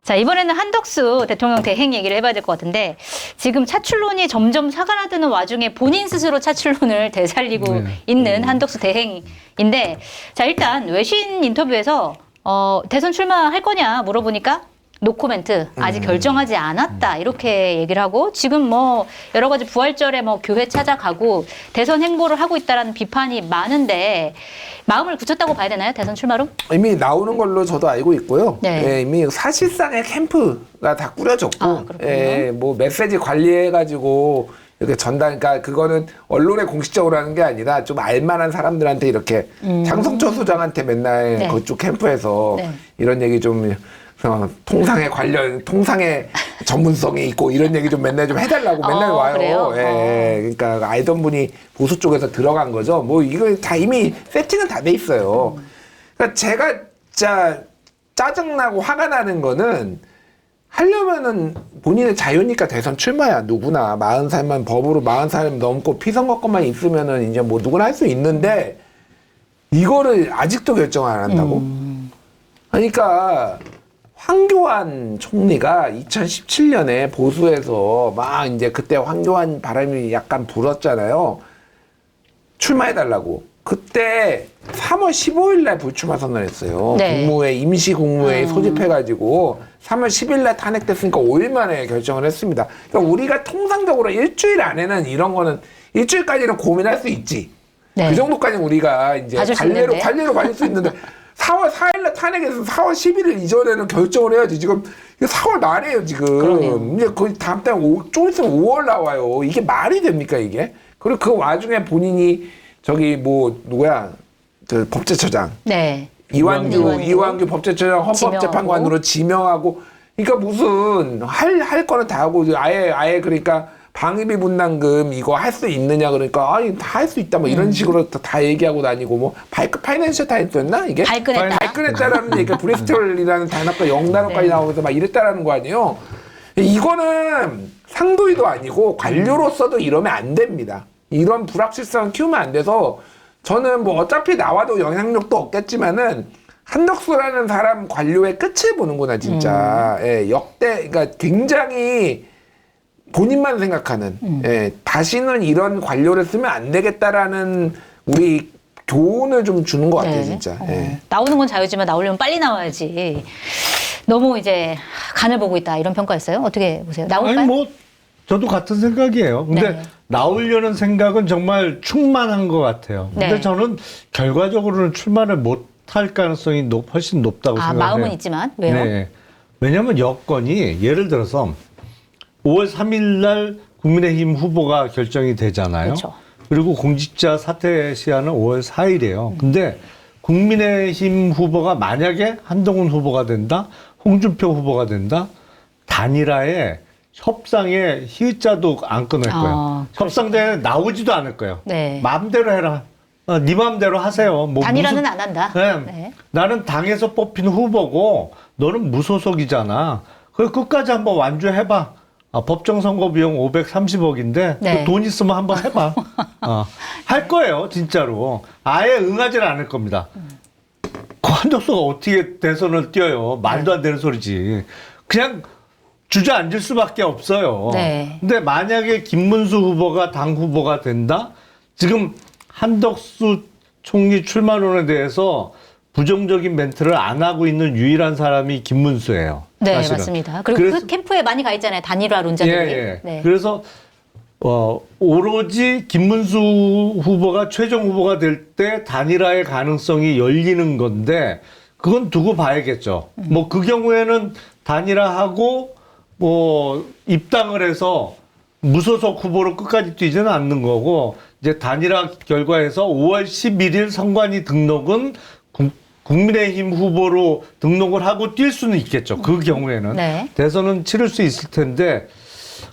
자, 이번에는 한덕수 대통령 대행 얘기를 해봐야 될 것 같은데 지금 차출론이 점점 사가나드는 와중에 본인 스스로 차출론을 되살리고 있는 한덕수 대행인데 자, 일단 외신 인터뷰에서 대선 출마할 거냐 물어보니까 노코멘트 아직 결정하지 않았다 이렇게 얘기를 하고 지금 뭐 여러 가지 부활절에 뭐 교회 찾아가고 대선 행보를 하고 있다라는 비판이 많은데 마음을 굳혔다고 봐야 되나요? 대선 출마로? 이미 나오는 걸로 저도 알고 있고요. 네. 예, 이미 사실상의 캠프가 다 꾸려졌고, 예, 뭐 메시지 관리해가지고 이렇게 전달, 그러니까 그거는 언론에 공식적으로 하는 게 아니라 좀 알만한 사람들한테 이렇게 장성철 소장한테 맨날 네. 그쪽 캠프에서 네. 이런 얘기 좀 통상에 통상의 전문성이 있고 이런 얘기 좀 맨날 좀 해달라고 맨날 와요. 그래요? 예, 그러니까 알던 분이 보수 쪽에서 들어간 거죠. 뭐 이거 다 이미 세팅은 다 돼 있어요. 그러니까 제가 진짜 짜증나고 화가 나는 거는 하려면은 본인의 자유니까 대선 출마야 누구나 40살만 법으로 40살 넘고 피선거권만 있으면은 이제 뭐 누구나 할 수 있는데 이거를 아직도 결정 안 한다고? 그러니까 황교안 총리가 2017년에 보수에서 막 이제 그때 황교안 바람이 약간 불었잖아요. 출마해달라고. 그때 3월 15일 날 불출마 선언했어요. 네. 국무회, 임시 국무회의 소집해가지고 3월 10일 날 탄핵됐으니까 5일 만에 결정을 했습니다. 그러니까 우리가 통상적으로 일주일 안에는 이런 거는 일주일까지는 고민할 수 있지. 네. 그 정도까지는 우리가 이제 관례로 봐줄 수 있는데 4월 4일날 탄핵해서 4월 11일 이전에는 결정을 해야지. 지금 4월 말이에요, 지금. 그러네요. 이제 거의 다음 달 좀 있으면 5월 나와요. 이게 말이 됩니까, 이게? 그리고 그 와중에 본인이 저기 뭐 누구야? 그 법제처장. 네. 이완규 법제처장 헌법재판관으로 지명하고. 그러니까 무슨 할 거는 다 하고 아예 그러니까 방위비 분담금 이거 할 수 있느냐 그러니까 아니 다 할 수 있다 뭐 이런 식으로 다 얘기하고 다니고 뭐 파이낸셜 타임스였나 이게 발끈했다라는 얘기가 브리스톨이라는 단어가 영단어까지 네. 나오면서 막 이랬다라는 거 아니에요. 이거는 상도의도 아니고 관료로서도 이러면 안 됩니다. 이런 불확실성을 키우면 안 돼서 저는 뭐 어차피 나와도 영향력도 없겠지만은 한덕수라는 사람 관료의 끝을 보는구나 진짜. 예, 역대 그러니까 굉장히 본인만 생각하는 예, 다시는 이런 관료를 쓰면 안 되겠다라는 우리 교훈을 좀 주는 것 같아요. 네. 진짜. 예. 나오는 건 자유지만 나오려면 빨리 나와야지. 너무 이제 간을 보고 있다 이런 평가였어요? 어떻게 보세요? 나올까요? 아니 뭐 저도 같은 생각이에요. 근데 네. 나오려는 생각은 정말 충만한 것 같아요. 근데 네. 저는 결과적으로는 출마를 못할 가능성이 훨씬 높다고 생각해요. 마음은 있지만 왜요? 네. 왜냐하면 여건이 예를 들어서 5월 3일 날 국민의힘 후보가 결정이 되잖아요. 그렇죠. 그리고 공직자 사퇴 시한은 5월 4일이에요. 근데 국민의힘 후보가 만약에 한동훈 후보가 된다, 홍준표 후보가 된다, 단일화에 협상에 히읗자도 안 끊을 거예요. 협상대에 나오지도 않을 거예요. 네. 마음대로 해라. 네 마음대로 하세요. 뭐 단일화는 안 한다. 네. 네. 나는 당에서 뽑힌 후보고 너는 무소속이잖아. 그걸 끝까지 한번 완주해봐. 법정 선거 비용 530억인데 네. 돈 있으면 한번 해봐. 할 거예요, 진짜로. 아예 응하지는 않을 겁니다. 그 한덕수가 어떻게 대선을 뛰어요? 말도 안 되는 소리지. 그냥 주저앉을 수밖에 없어요. 네. 근데 만약에 김문수 후보가 당 후보가 된다? 지금 한덕수 총리 출마론에 대해서 부정적인 멘트를 안 하고 있는 유일한 사람이 김문수예요. 네, 사실은. 맞습니다. 그리고 그 캠프에 많이 가 있잖아요. 단일화 론자들이. 예. 네. 그래서 오로지 김문수 후보가 최종 후보가 될 때 단일화의 가능성이 열리는 건데 그건 두고 봐야겠죠. 뭐 그 경우에는 단일화하고 뭐 입당을 해서 무소속 후보로 끝까지 뛰지는 않는 거고 이제 단일화 결과에서 5월 11일 선관위 등록은 국민의힘 후보로 등록을 하고 뛸 수는 있겠죠. 그 경우에는. 네. 대선은 치를 수 있을 텐데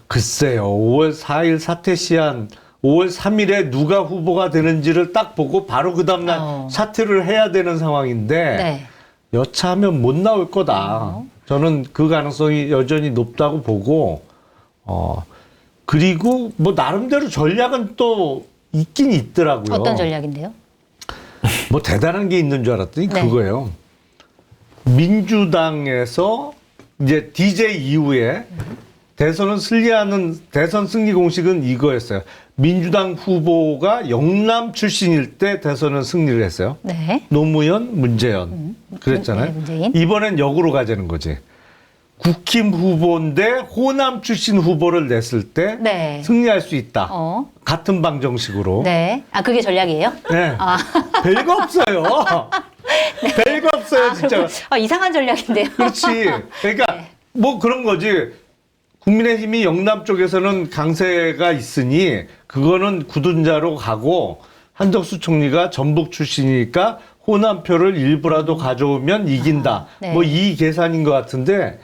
글쎄요. 5월 4일 사퇴 시한 5월 3일에 누가 후보가 되는지를 딱 보고 바로 그 다음날 사퇴를 해야 되는 상황인데 네. 여차하면 못 나올 거다. 저는 그 가능성이 여전히 높다고 보고 그리고 뭐 나름대로 전략은 또 있긴 있더라고요. 어떤 전략인데요? 뭐 대단한 게 있는 줄 알았더니 네. 그거예요. 민주당에서 이제 DJ 이후에 대선을 승리하는 대선 승리 공식은 이거였어요. 민주당 후보가 영남 출신일 때 대선은 승리를 했어요. 네. 노무현, 문재현 그랬잖아요. 네, 문재인. 이번엔 역으로 가자는 거지. 국힘 후보인데 호남 출신 후보를 냈을 때 네. 승리할 수 있다. 같은 방정식으로. 네. 아, 그게 전략이에요? 네. 아. 별거 없어요. 별거 없어요, 진짜. 그렇군. 이상한 전략인데요. 그렇지. 그러니까 뭐 그런 거지. 국민의힘이 영남 쪽에서는 강세가 있으니 그거는 굳은 자로 가고 한덕수 총리가 전북 출신이니까 호남표를 일부라도 가져오면 이긴다. 네. 뭐 이 계산인 것 같은데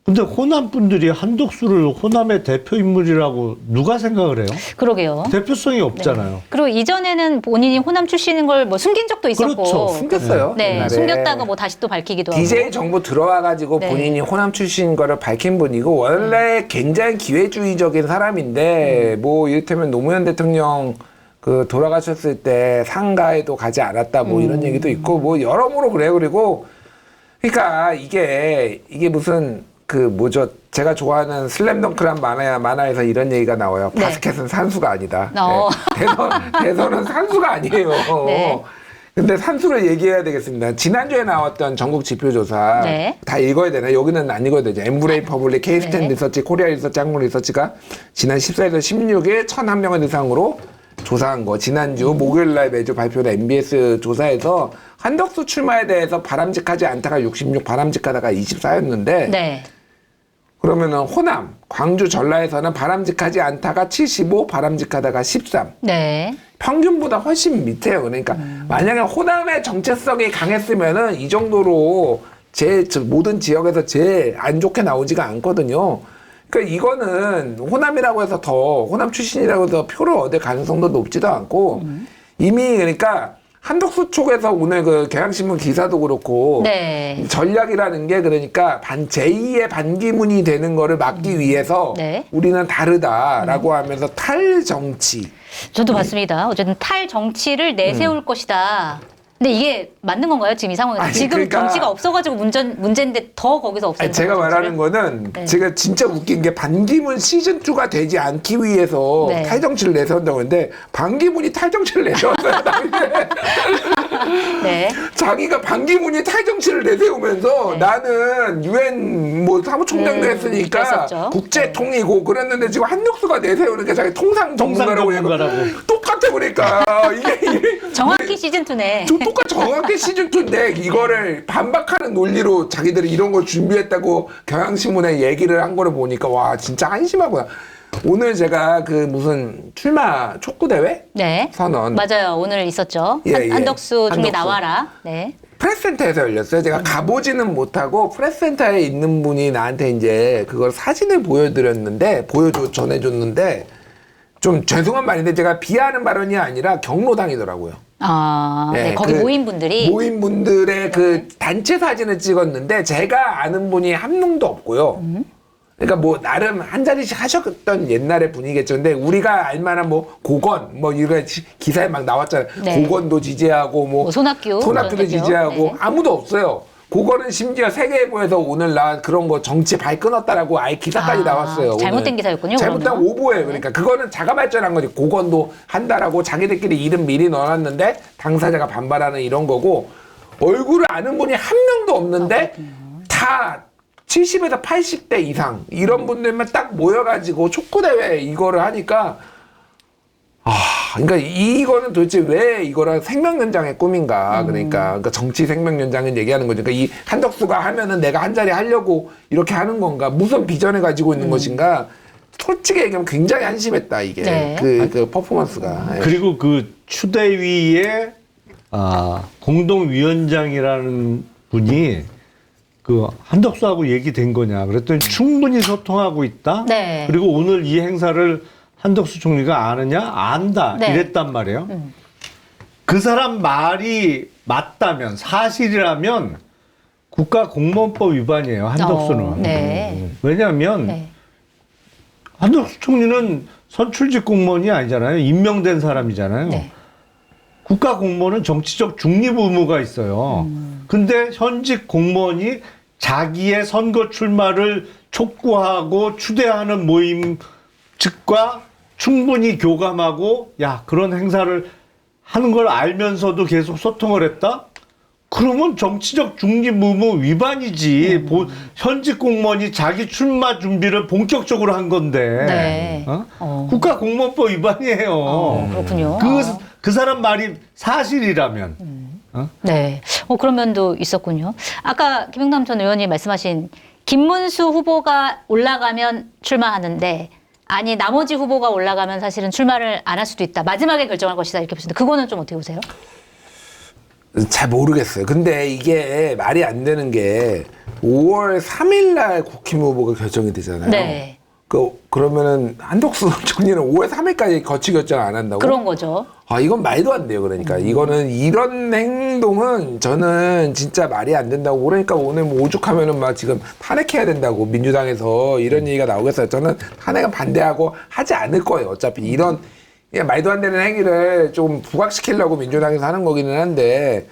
근데 호남 분들이 한덕수를 호남의 대표 인물이라고 누가 생각을 해요? 그러게요. 대표성이 없잖아요. 그리고 이전에는 본인이 호남 출신인 걸 뭐 숨긴 적도 있었고. 그렇죠. 숨겼어요. 네, 옛날에. 숨겼다가 뭐 다시 또 밝히기도 하고. DJ 정부 들어와가지고 네. 본인이 호남 출신인 거를 밝힌 분이고 원래 굉장히 기회주의적인 사람인데 뭐 이를테면 노무현 대통령 그 돌아가셨을 때 상가에도 가지 않았다 뭐 이런 얘기도 있고 뭐 여러모로 그래요. 그리고 그러니까 이게 무슨 그 뭐죠? 제가 좋아하는 슬램덩크란 만화에서 이런 얘기가 나와요. 네. 바스켓은 산수가 아니다. 어. 네. 대선은 산수가 아니에요. 네. 근데 산수를 얘기해야 되겠습니다. 지난주에 나왔던 전국 지표조사 네. 다 읽어야 되나요? 여기는 안 읽어야 되죠. 엠브레이 퍼블릭, 케이스텐 네. 리서치, 코리아 리서치, 한국 리서치가 지난 14일에서 16일 1,001명을 대상으로 조사한 거. 지난주 목요일 날 매주 발표된 MBS 조사에서 한덕수 출마에 대해서 바람직하지 않다가 66, 바람직하다가 24였는데 네. 그러면은 호남, 광주, 전라에서는 바람직하지 않다가 75, 바람직하다가 13. 네. 평균보다 훨씬 밑에요. 그러니까 만약에 호남의 정체성이 강했으면은 이 정도로 모든 지역에서 제일 안 좋게 나오지가 않거든요. 그러니까 이거는 호남이라고 해서 호남 출신이라고 해서 표를 얻을 가능성도 높지도 않고 이미 그러니까 한덕수 쪽에서 오늘 그 경향신문 기사도 그렇고 네. 전략이라는 게 그러니까 제2의 반기문이 되는 거를 막기 위해서 네. 우리는 다르다라고 하면서 탈정치. 저도 봤습니다. 어쨌든 탈 정치를 내세울 것이다. 근데 이게 맞는 건가요? 지금 이 상황에서? 아니, 지금 그러니까- 정치가 없어가지고 문제인데 더 거기서 없애는 아니, 제가 거죠, 말하는 정치를? 거는 네. 제가 진짜 웃긴 게 반기문 시즌2가 되지 않기 위해서 네. 탈정치를 내세운다고 했는데 반기문이 탈정치를 내세웠어요. 당시에. 네. 자기가 반기문이 탈정치를 내세우면서 나는 유엔 뭐 사무총장도 했으니까 그랬었죠. 국제통이고 그랬는데 지금 한덕수가 내세우는 게 자기 통상 전문가라고 해서 전문가라고. 똑같아 보니까 이게 정확히 시즌2네. 똑같이 정확히 시즌2인데 이거를 반박하는 논리로 자기들이 이런 걸 준비했다고 경향신문에 얘기를 한 거를 보니까 와 진짜 한심하구나. 오늘 제가 그 무슨 출마 촉구대회? 네. 선언. 맞아요. 오늘 있었죠. 예, 예. 한덕수 총리 한덕수. 나와라. 네. 프레스센터에서 열렸어요. 제가 가보지는 못하고 프레스센터에 있는 분이 나한테 이제 그걸 사진을 전해줬는데 좀 죄송한 말인데 제가 비하하는 발언이 아니라 경로당이더라고요. 네. 거기 모인 분들이. 모인 분들의 그 단체 사진을 찍었는데 제가 아는 분이 한 명도 없고요. 그러니까 뭐 나름 한 자리씩 하셨던 옛날의 분이겠죠. 근데 우리가 알만한 뭐 고건 뭐 이런 기사에 막 나왔잖아요. 네. 고건도 지지하고 뭐 손학규도 손학규도 지지하고 네. 아무도 없어요. 고거는 심지어 세계일보에서 오늘 나온 그런 거 정치 발 끊었다라고 아예 기사까지 나왔어요. 잘못된 오늘. 기사였군요. 잘못된 그러면. 오보예요. 그러니까 그거는 자가 발전한 거지. 고건도 한다라고 자기들끼리 이름 미리 넣어놨는데 당사자가 반발하는 이런 거고 얼굴을 아는 분이 한 명도 없는데 다 70에서 80대 이상 이런 분들만 딱 모여가지고 촉구대회 이거를 하니까 그러니까 이거는 도대체 왜 이거를 생명연장의 꿈인가? 그러니까 정치 생명연장은 얘기하는 거죠. 그러니까 이 한덕수가 하면은 내가 한 자리 하려고 이렇게 하는 건가? 무슨 비전을 가지고 있는 것인가? 솔직히 얘기하면 굉장히 한심했다 이게 네. 그 퍼포먼스가. 예. 그리고 그 추대위의 공동위원장이라는 분이 그 한덕수하고 얘기된 거냐 그랬더니 충분히 소통하고 있다. 네. 그리고 오늘 이 행사를 한덕수 총리가 아느냐? 안다. 네. 이랬단 말이에요. 그 사람 말이 맞다면 사실이라면 국가공무원법 위반이에요. 한덕수는. 네. 왜냐하면 네. 한덕수 총리는 선출직 공무원이 아니잖아요. 임명된 사람이잖아요. 네. 국가 공무원은 정치적 중립 의무가 있어요. 근데 현직 공무원이 자기의 선거 출마를 촉구하고 추대하는 모임 측과 충분히 교감하고 야 그런 행사를 하는 걸 알면서도 계속 소통을 했다? 그러면 정치적 중립 의무 위반이지. 현직 공무원이 자기 출마 준비를 본격적으로 한 건데. 네. 국가공무원법 위반이에요. 그렇군요. 그 사람 말이 사실이라면. 네. 그런 면도 있었군요. 아까 김영남 전 의원이 말씀하신 김문수 후보가 올라가면 출마하는데 아니 나머지 후보가 올라가면 사실은 출마를 안 할 수도 있다. 마지막에 결정할 것이다. 이렇게 보시는데 그거는 좀 어떻게 보세요? 잘 모르겠어요. 근데 이게 말이 안 되는 게 5월 3일 날 국힘 후보가 결정이 되잖아요. 네. 그러면은 한덕수 총리는 5월 3일까지 거치 결정 안 한다고? 그런 거죠. 이건 말도 안 돼요. 그러니까 이거는 이런 행동은 저는 진짜 말이 안 된다고. 그러니까 오늘 뭐 오죽하면은 막 지금 탄핵해야 된다고 민주당에서 이런 얘기가 나오겠어요. 저는 탄핵은 반대하고 하지 않을 거예요. 어차피 이런 그냥 말도 안 되는 행위를 좀 부각시키려고 민주당에서 하는 거기는 한데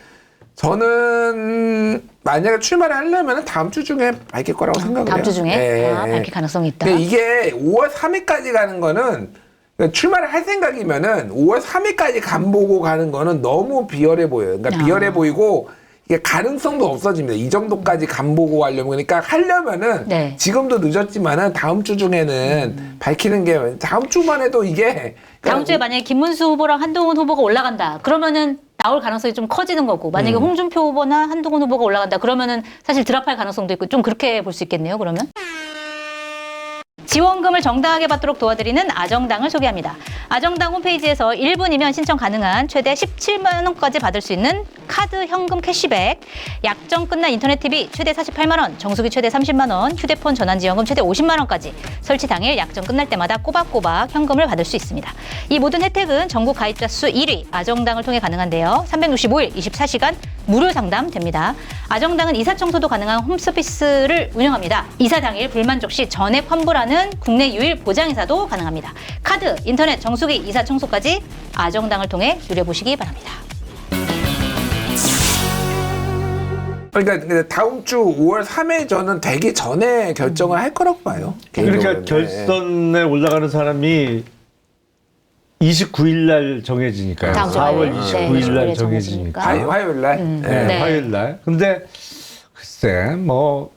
저는 만약에 출마를 하려면 다음 주 중에 밝힐 거라고 생각을 해요. 다음 주 중에 네. 밝힐 가능성이 있다. 근데 이게 5월 3일까지 가는 거는 출마를 할 생각이면은 5월 3일까지 간 보고 가는 거는 너무 비열해 보여요. 그러니까 비열해 보이고 이게 가능성도 없어집니다. 이 정도까지 간 보고 하려면 그러니까 하려면은 네. 지금도 늦었지만은 다음 주 중에는 밝히는 게 다음 주만 해도 이게 다음 주에 만약에 김문수 후보랑 한동훈 후보가 올라간다. 그러면은 나올 가능성이 좀 커지는 거고 만약에 홍준표 후보나 한동훈 후보가 올라간다. 그러면은 사실 드랍할 가능성도 있고 좀 그렇게 볼 수 있겠네요. 그러면. 지원금을 정당하게 받도록 도와드리는 아정당을 소개합니다. 아정당 홈페이지에서 1분이면 신청 가능한 최대 17만 원까지 받을 수 있는 카드 현금 캐시백, 약정 끝난 인터넷 TV 최대 48만 원, 정수기 최대 30만 원, 휴대폰 전환 지원금 최대 50만 원까지 설치 당일 약정 끝날 때마다 꼬박꼬박 현금을 받을 수 있습니다. 이 모든 혜택은 전국 가입자 수 1위 아정당을 통해 가능한데요. 365일 24시간 무료 상담됩니다. 아정당은 이사 청소도 가능한 홈서비스를 운영합니다. 이사 당일 불만족 시 전액 환불하는 국내 유일 보장이사도 가능합니다. 카드, 인터넷, 정수기, 이사 청소까지 아정당을 통해 누려보시기 바랍니다. 그러니까 다음 주 5월 3일 저는 되기 전에 결정을 할 거라고 봐요. 그러니까 개인적으로는. 결선에 올라가는 사람이 29일 날 정해지니까요. 다음 주 4월 화요일. 29일 날 네, 정해지니까. 화요일 날. 네, 네. 화요일 날. 근데 글쎄 뭐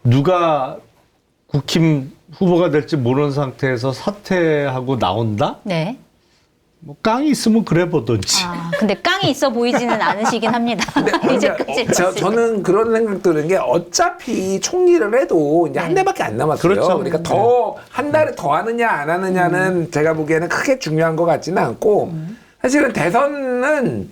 누가 국힘 후보가 될지 모르는 상태에서 사퇴하고 나온다? 네. 뭐 깡이 있으면 그래 보던지. 근데 깡이 있어 보이지는 않으시긴 합니다. 이제까지 저는 그런 생각 드는 게 어차피 총리를 해도 이제 한 달밖에 안 남았어요. 그렇죠. 그러니까 더 한 달을 더 하느냐 안 하느냐는 제가 보기에는 크게 중요한 것 같지는 않고 사실은 대선은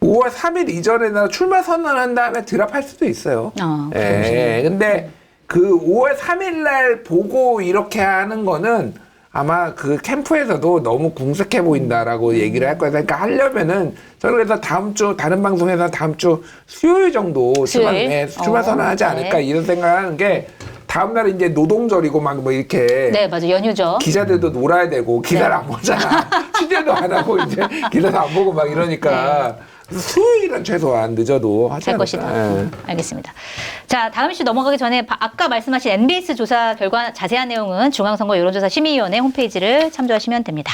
5월 3일 이전에 출마 선언한 다음에 드랍할 수도 있어요. 예. 근데 그 5월 3일 날 보고 이렇게 하는 거는 아마 그 캠프에서도 너무 궁색해 보인다라고 얘기를 할 거예요. 그러니까 하려면은 저는 그래서 다음 주 다른 방송에서 다음 주 수요일 정도 출마 선언하지 않을까 네. 이런 생각하는 게 다음 날 이제 노동절이고 막 뭐 이렇게 네, 맞아. 연휴죠. 기자들도 놀아야 되고 기사를 안 보잖아. 취재도 안 하고 이제 기사도 안 보고 막 이러니까 그래서 수요일은 최소한 늦어도 하지 할 않을까. 것이다. 예. 알겠습니다. 자, 다음 이슈 넘어가기 전에 아까 말씀하신 NBS 조사 결과 자세한 내용은 중앙선거 여론조사 심의위원회 홈페이지를 참조하시면 됩니다.